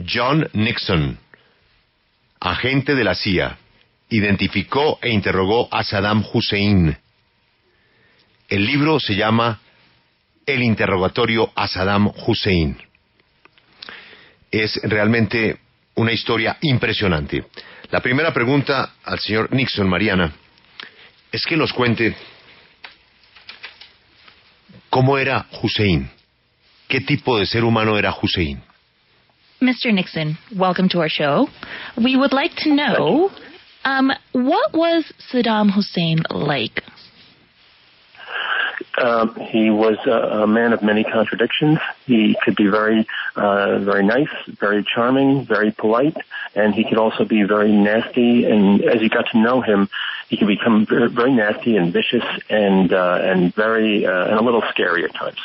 John Nixon, agente de la CIA, identificó e interrogó a Saddam Hussein. El libro se llama El interrogatorio a Saddam Hussein. Es realmente una historia impresionante. La primera pregunta al señor Nixon, Mariana, es que nos cuente cómo era Hussein. ¿Qué tipo de ser humano era Hussein? Mr. Nixon, welcome to our show. We would like to know, what was Saddam Hussein like? He was a man of many contradictions. He could be very nice, very charming, very polite, and he could also be very nasty. And as you got to know him, he could become very nasty and vicious and very and a little scary at times.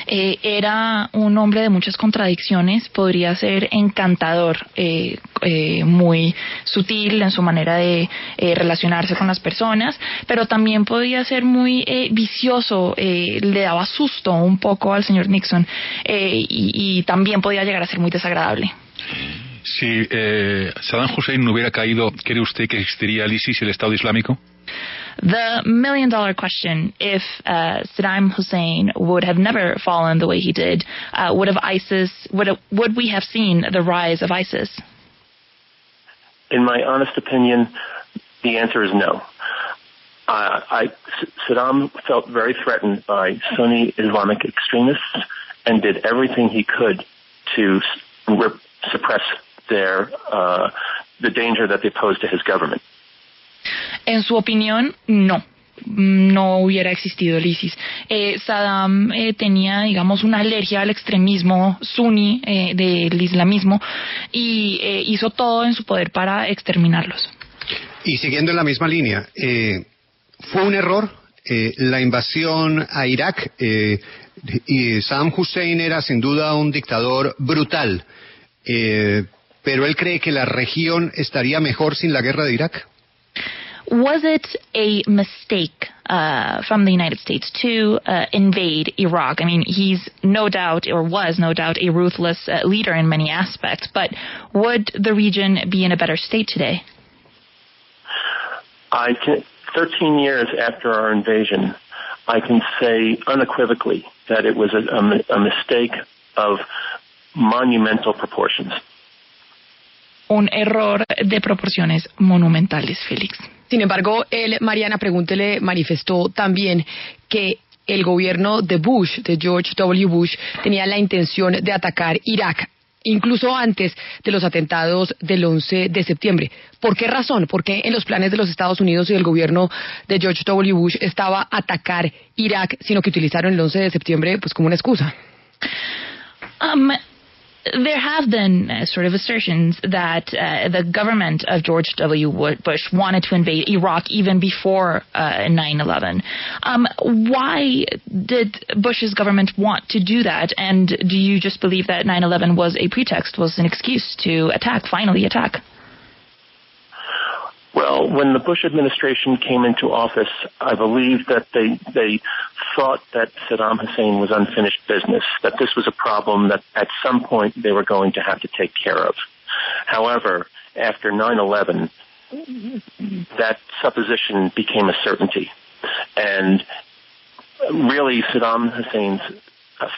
Era un hombre de muchas contradicciones, podría ser encantador, muy sutil en su manera de relacionarse con las personas, pero también podía ser muy vicioso, le daba susto un poco al señor Nixon, y también podía llegar a ser muy desagradable. Si Saddam Hussein no hubiera caído, ¿cree usted que existiría el ISIS y el Estado Islámico? The million-dollar question: if Saddam Hussein would have never fallen the way he did, would we have seen the rise of ISIS? In my honest opinion, the answer is no. Saddam felt very threatened by Sunni Islamic extremists and did everything he could to suppress the danger that they posed to his government. En su opinión, no hubiera existido el ISIS. Saddam tenía, digamos, una alergia al extremismo suní del islamismo y hizo todo en su poder para exterminarlos. Y siguiendo en la misma línea, ¿fue un error la invasión a Irak? Y Saddam Hussein era sin duda un dictador brutal, pero él cree que la región estaría mejor sin la guerra de Irak. Was it a mistake from the United States to invade Iraq? I mean, he's no doubt, or was no doubt, a ruthless leader in many aspects, but would the region be in a better state today? 13 years after our invasion, I can say unequivocally that it was a mistake of monumental proportions. Un error de proporciones monumentales, Félix. Sin embargo, Mariana, pregúntele, manifestó también que el gobierno de Bush, de George W. Bush, tenía la intención de atacar Irak, incluso antes de los atentados del 11 de septiembre. ¿Por qué razón? ¿Por qué en los planes de los Estados Unidos y del gobierno de George W. Bush estaba atacar Irak, sino que utilizaron el 11 de septiembre pues como una excusa? There have been sort of assertions that the government of George W. Bush wanted to invade Iraq even before 9/11. Why did Bush's government want to do that? And do you just believe that 9/11 was a pretext, was an excuse to finally attack? Well, when the Bush administration came into office, I believe that they thought that Saddam Hussein was unfinished business, that this was a problem that at some point they were going to have to take care of. However, after 9/11, that supposition became a certainty. And really, Saddam Hussein's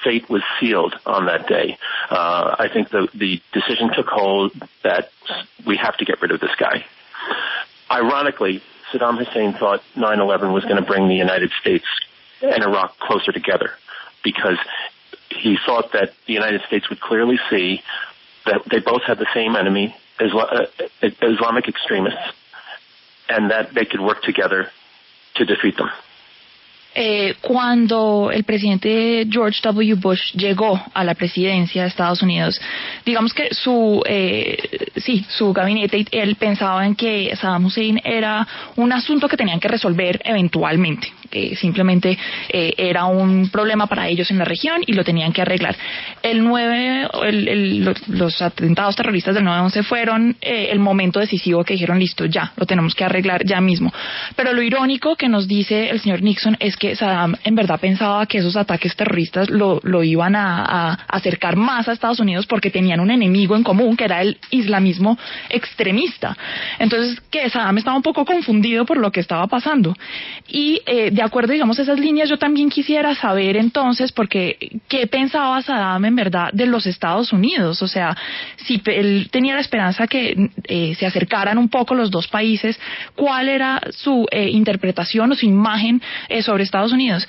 fate was sealed on that day. I think the decision took hold that we have to get rid of this guy. Ironically, Saddam Hussein thought 9/11 was going to bring the United States and Iraq closer together, because he thought that the United States would clearly see that they both had the same enemy, Islamic extremists, and that they could work together to defeat them. Cuando el presidente George W. Bush llegó a la presidencia de Estados Unidos, digamos que su gabinete, él pensaba en que Saddam Hussein era un asunto que tenían que resolver eventualmente. simplemente era un problema para ellos en la región y lo tenían que arreglar. Los atentados terroristas del 9/11 fueron el momento decisivo que dijeron, listo, ya, lo tenemos que arreglar ya mismo. Pero lo irónico que nos dice el señor Nixon es que Saddam en verdad pensaba que esos ataques terroristas lo iban a acercar más a Estados Unidos porque tenían un enemigo en común, que era el islamismo extremista. Entonces, que Saddam estaba un poco confundido por lo que estaba pasando. Y de acuerdo, digamos, a esas líneas, yo también quisiera saber entonces, porque ¿qué pensaba Saddam en verdad de los Estados Unidos? O sea, si él tenía la esperanza que se acercaran un poco los dos países, ¿cuál era su interpretación o su imagen sobre Estados Unidos?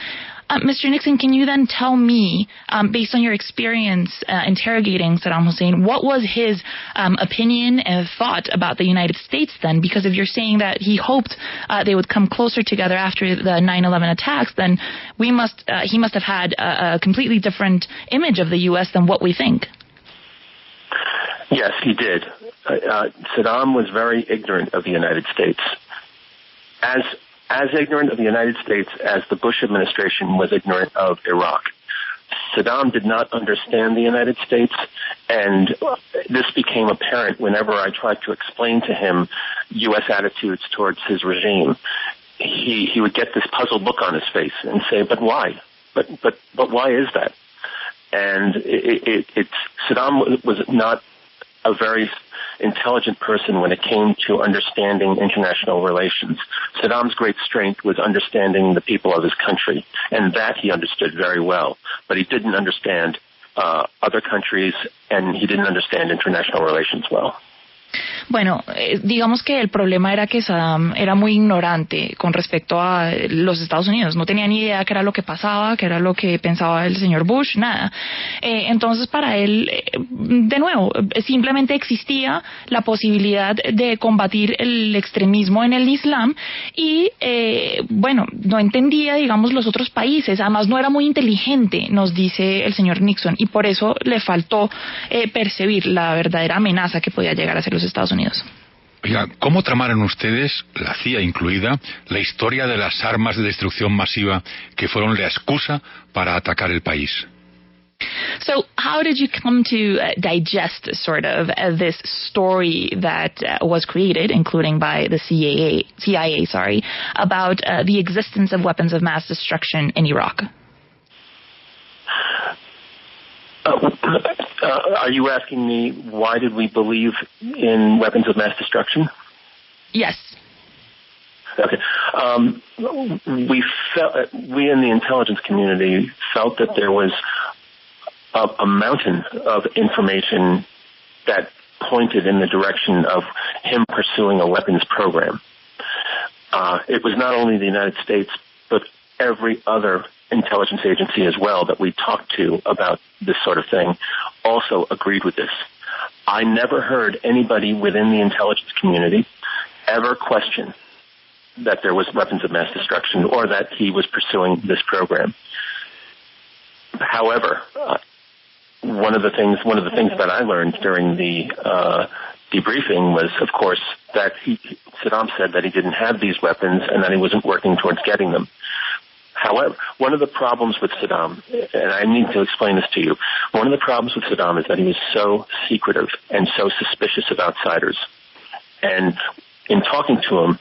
Mr. Nixon, can you then tell me, based on your experience interrogating Saddam Hussein, what was his opinion and thought about the United States then? Because if you're saying that he hoped they would come closer together after the 9/11 attacks, then he must have had a completely different image of the U.S. than what we think. Yes, he did. Saddam was very ignorant of the United States. As ignorant of the United States as the Bush administration was ignorant of Iraq. Saddam did not understand the United States, and this became apparent whenever I tried to explain to him U.S. attitudes towards his regime. He would get this puzzled look on his face and say, "But why? But why is that?" And Saddam was not a very intelligent person when it came to understanding international relations. Saddam's great strength was understanding the people of his country, and that he understood very well. But he didn't understand other countries, and he didn't understand international relations well. Bueno, digamos que el problema era que Saddam era muy ignorante con respecto a los Estados Unidos. No tenía ni idea qué era lo que pasaba, qué era lo que pensaba el señor Bush, nada. Entonces, para él, de nuevo, simplemente existía la posibilidad de combatir el extremismo en el Islam y, bueno, no entendía, digamos, los otros países. Además, no era muy inteligente, nos dice el señor Nixon, y por eso le faltó percibir la verdadera amenaza que podía llegar a ser los Estados Unidos. Oiga, ¿cómo tramaron ustedes, la CIA incluida, la historia de las armas de destrucción masiva que fueron la excusa para atacar el país? So how did you come to digest sort of this story that was created, including by the CIA, about the existence of weapons of mass destruction in Iraq? Are you asking me why did we believe in weapons of mass destruction? Yes. Okay. We in the intelligence community felt that there was a mountain of information that pointed in the direction of him pursuing a weapons program. It was not only the United States, but every other intelligence agency as well that we talked to about this sort of thing also agreed with this. I never heard anybody within the intelligence community ever question that there was weapons of mass destruction or that he was pursuing this program. However, one of the things that I learned during the debriefing was, of course, that Saddam said that he didn't have these weapons and that he wasn't working towards getting them. However, one of the problems with Saddam, and I need to explain this to you, one of the problems with Saddam is that he was so secretive and so suspicious of outsiders. And in talking to him,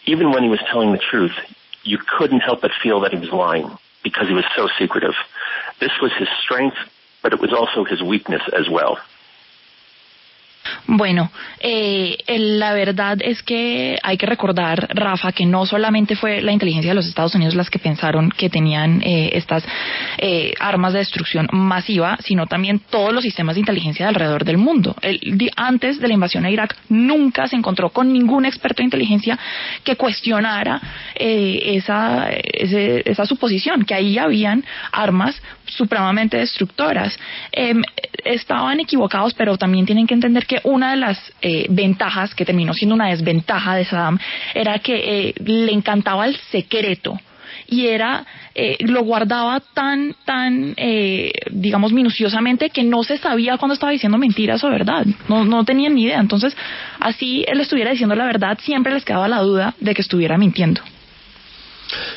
even when he was telling the truth, you couldn't help but feel that he was lying because he was so secretive. This was his strength, but it was also his weakness as well. Bueno, la verdad es que hay que recordar, Rafa, que no solamente fue la inteligencia de los Estados Unidos las que pensaron que tenían estas armas de destrucción masiva, sino también todos los sistemas de inteligencia de alrededor del mundo. Antes de la invasión a Irak nunca se encontró con ningún experto de inteligencia que cuestionara esa suposición, que ahí habían armas supremamente destructoras. Estaban equivocados, pero también tienen que entender que una de las ventajas, que terminó siendo una desventaja de Saddam, era que le encantaba el secreto y lo guardaba tan digamos minuciosamente que no se sabía cuando estaba diciendo mentiras o verdad, no tenían ni idea. Entonces, así él estuviera diciendo la verdad, siempre les quedaba la duda de que estuviera mintiendo.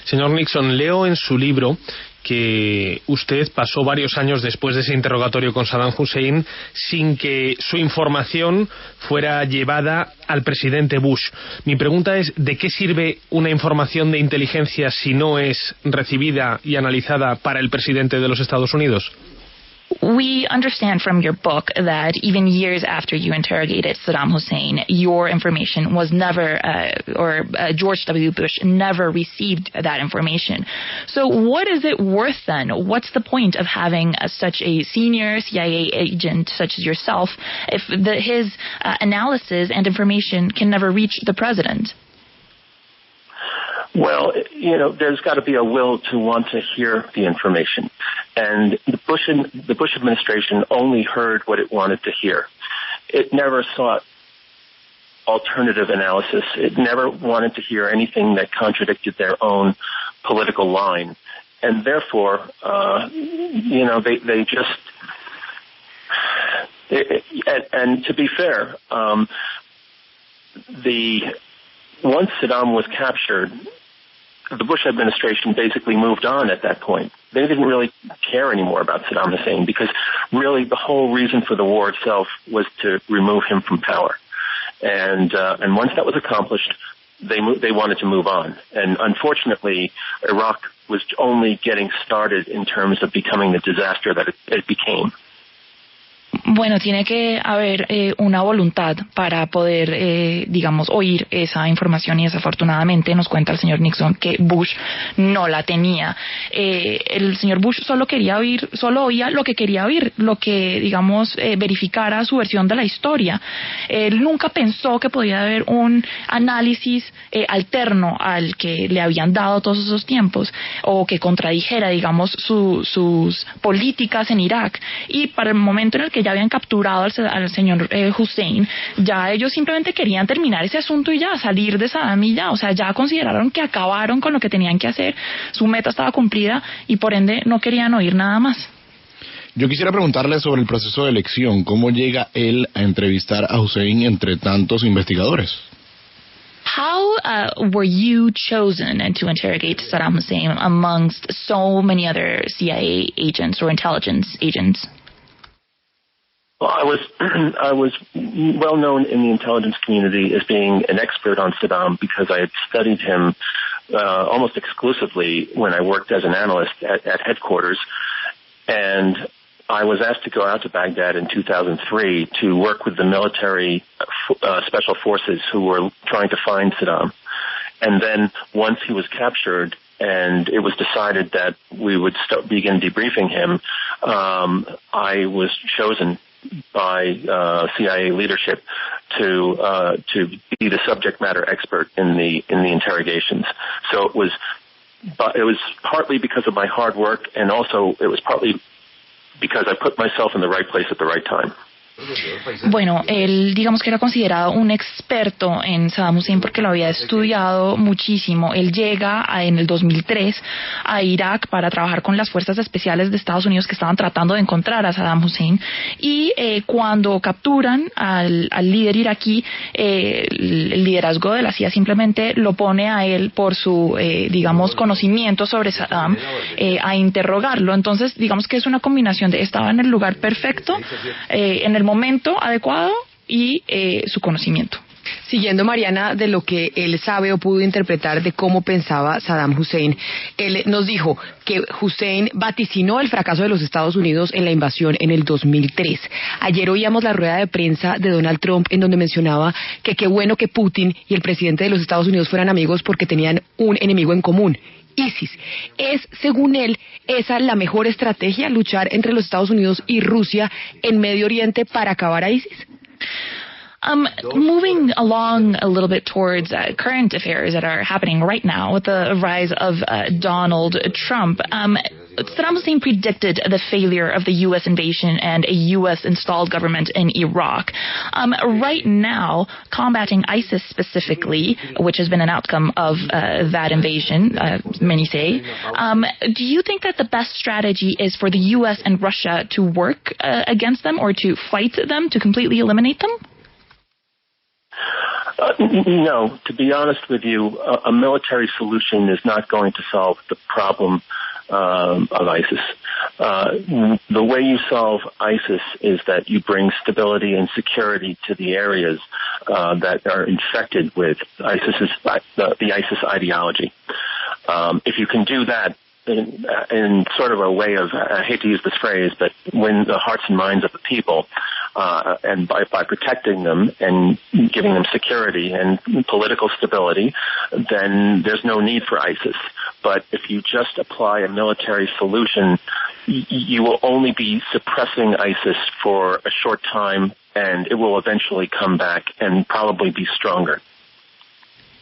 Señor Nixon, leo en su libro que usted pasó varios años después de ese interrogatorio con Saddam Hussein sin que su información fuera llevada al presidente Bush. Mi pregunta es, ¿de qué sirve una información de inteligencia si no es recibida y analizada para el presidente de los Estados Unidos? We understand from your book that even years after you interrogated Saddam Hussein, your information was never, George W. Bush never received that information. So what is it worth then? What's the point of having such a senior CIA agent such as yourself if his analysis and information can never reach the president? Well, there's got to be a will to want to hear the information. And the Bush administration only heard what it wanted to hear. It never sought alternative analysis. It never wanted to hear anything that contradicted their own political line. And therefore, they just... And to be fair, once Saddam was captured, the Bush administration basically moved on at that point. They didn't really care anymore about Saddam Hussein because really the whole reason for the war itself was to remove him from power. And once that was accomplished, they wanted to move on. And unfortunately, Iraq was only getting started in terms of becoming the disaster that it became. Bueno, tiene que haber una voluntad para poder, oír esa información y desafortunadamente nos cuenta el señor Nixon que Bush no la tenía. El señor Bush solo oía lo que quería oír, lo que, verificara su versión de la historia. Él nunca pensó que podía haber un análisis alterno al que le habían dado todos esos tiempos o que contradijera, sus políticas en Irak. Y para el momento en el que ya habían capturado al señor Hussein, ya ellos simplemente querían terminar ese asunto y ya salir de Saddam y ya, ya consideraron que acabaron con lo que tenían que hacer, su meta estaba cumplida y por ende no querían oír nada más. Yo quisiera preguntarle sobre el proceso de elección, ¿cómo llega él a entrevistar a Hussein entre tantos investigadores? How were you chosen to interrogate Saddam Hussein amongst so many other CIA agents or intelligence agents? Well, I was well known in the intelligence community as being an expert on Saddam because I had studied him almost exclusively when I worked as an analyst at headquarters, and I was asked to go out to Baghdad in 2003 to work with the military special forces who were trying to find Saddam. And then once he was captured and it was decided that we would begin debriefing him, I was chosen by CIA leadership to be the subject matter expert in the interrogations. So it was partly because of my hard work, and also it was partly because I put myself in the right place at the right time. Bueno, él que era considerado un experto en Saddam Hussein porque lo había estudiado muchísimo. Él llega en el 2003 a Irak para trabajar con las fuerzas especiales de Estados Unidos que estaban tratando de encontrar a Saddam Hussein y cuando capturan al líder iraquí, el liderazgo de la CIA simplemente lo pone a él por su conocimiento sobre Saddam a interrogarlo. Entonces que es una combinación de estaba en el lugar perfecto, en el momento adecuado y su conocimiento. Siguiendo, Mariana, de lo que él sabe o pudo interpretar de cómo pensaba Saddam Hussein, él nos dijo que Hussein vaticinó el fracaso de los Estados Unidos en la invasión en el 2003. Ayer oíamos la rueda de prensa de Donald Trump en donde mencionaba que qué bueno que Putin y el presidente de los Estados Unidos fueran amigos porque tenían un enemigo en común, ISIS. ¿Es, según él, esa la mejor estrategia, luchar entre los Estados Unidos y Rusia en Medio Oriente para acabar a ISIS? Moving along a little bit towards current affairs that are happening right now with the rise of Donald Trump, Saddam Hussein predicted the failure of the U.S. invasion and a U.S.-installed government in Iraq. Right now, combating ISIS specifically, which has been an outcome of that invasion, many say, do you think that the best strategy is for the U.S. and Russia to work against them or to fight them, to completely eliminate them? No, to be honest with you, a military solution is not going to solve the problem of ISIS. The way you solve ISIS is that you bring stability and security to the areas that are infected with the ISIS ideology. If you can do that in sort of a way of, I hate to use this phrase, but win the hearts and minds of the people, and by protecting them and giving them security and political stability, then there's no need for ISIS. But if you just apply a military solution, you will only be suppressing ISIS for a short time, and it will eventually come back and probably be stronger.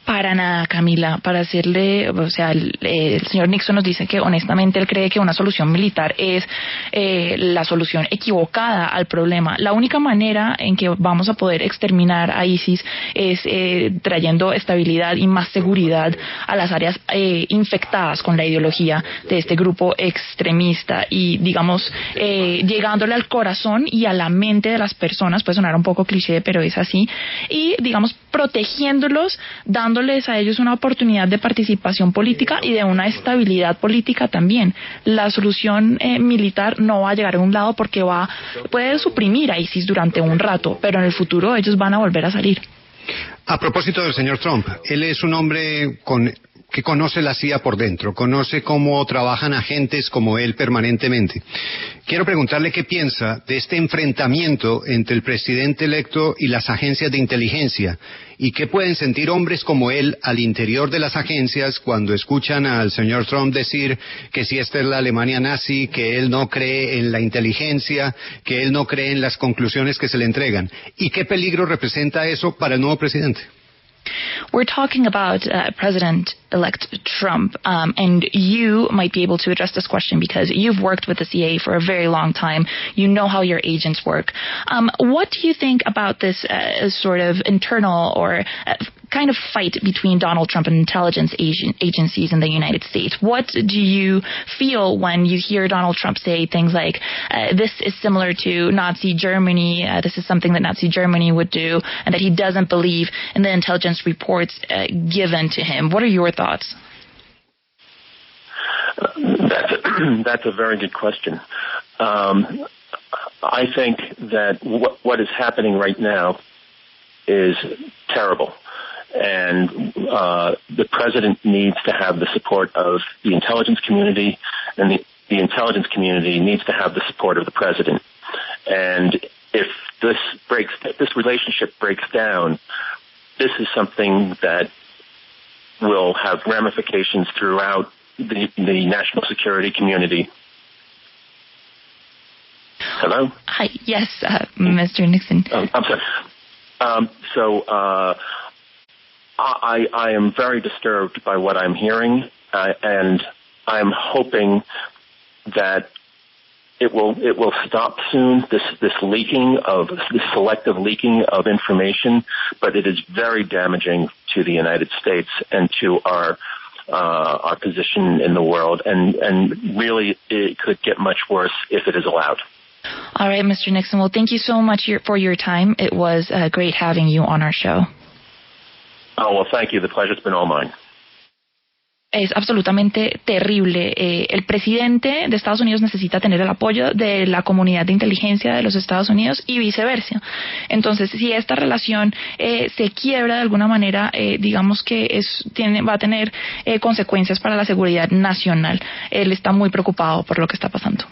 Para nada, Camila, para decirle, o sea, el señor Nixon nos dice que honestamente él cree que una solución militar es la solución equivocada al problema. La única manera en que vamos a poder exterminar a ISIS es trayendo estabilidad y más seguridad a las áreas infectadas con la ideología de este grupo extremista y, digamos, llegándole al corazón y a la mente de las personas, puede sonar un poco cliché, pero es así, y, digamos, protegiéndolos, dándoles a ellos una oportunidad de participación política y de una estabilidad política también. La solución militar no va a llegar a un lado porque puede suprimir a ISIS durante un rato, pero en el futuro ellos van a volver a salir. A propósito del señor Trump, él es un hombre que conoce la CIA por dentro, conoce cómo trabajan agentes como él permanentemente. Quiero preguntarle qué piensa de este enfrentamiento entre el presidente electo y las agencias de inteligencia y qué pueden sentir hombres como él al interior de las agencias cuando escuchan al señor Trump decir que si esta es la Alemania nazi, que él no cree en la inteligencia, que él no cree en las conclusiones que se le entregan. ¿Y qué peligro representa eso para el nuevo presidente? We're talking about President-elect Trump, and you might be able to address this question because you've worked with the CIA for a very long time. You know how your agents work. What do you think about this sort of internal or kind of fight between Donald Trump and intelligence agencies in the United States? What do you feel when you hear Donald Trump say things like, this is similar to Nazi Germany, this is something that Nazi Germany would do, and that he doesn't believe in the intelligence reports given to him? What are your thoughts? That's a very good question. I think that what is happening right now is terrible. And the president needs to have the support of the intelligence community, and the intelligence community needs to have the support of the president. And if this relationship breaks down, this is something that will have ramifications throughout the national security community. Hello? Hi, yes, Mr. Nixon. I'm sorry. I am very disturbed by what I'm hearing, and I'm hoping that it will stop soon, this selective leaking of information, but it is very damaging to the United States and to our position in the world, and really it could get much worse if it is allowed. All right, Mr. Nixon. Well, thank you so much for your time. It was great having you on our show. Oh, well, thank you. The pleasure's been all mine. Es absolutamente terrible. El presidente de Estados Unidos necesita tener el apoyo de la comunidad de inteligencia de los Estados Unidos y viceversa. Entonces, si esta relación se quiebra de alguna manera, digamos que va a tener consecuencias para la seguridad nacional. Él está muy preocupado por lo que está pasando.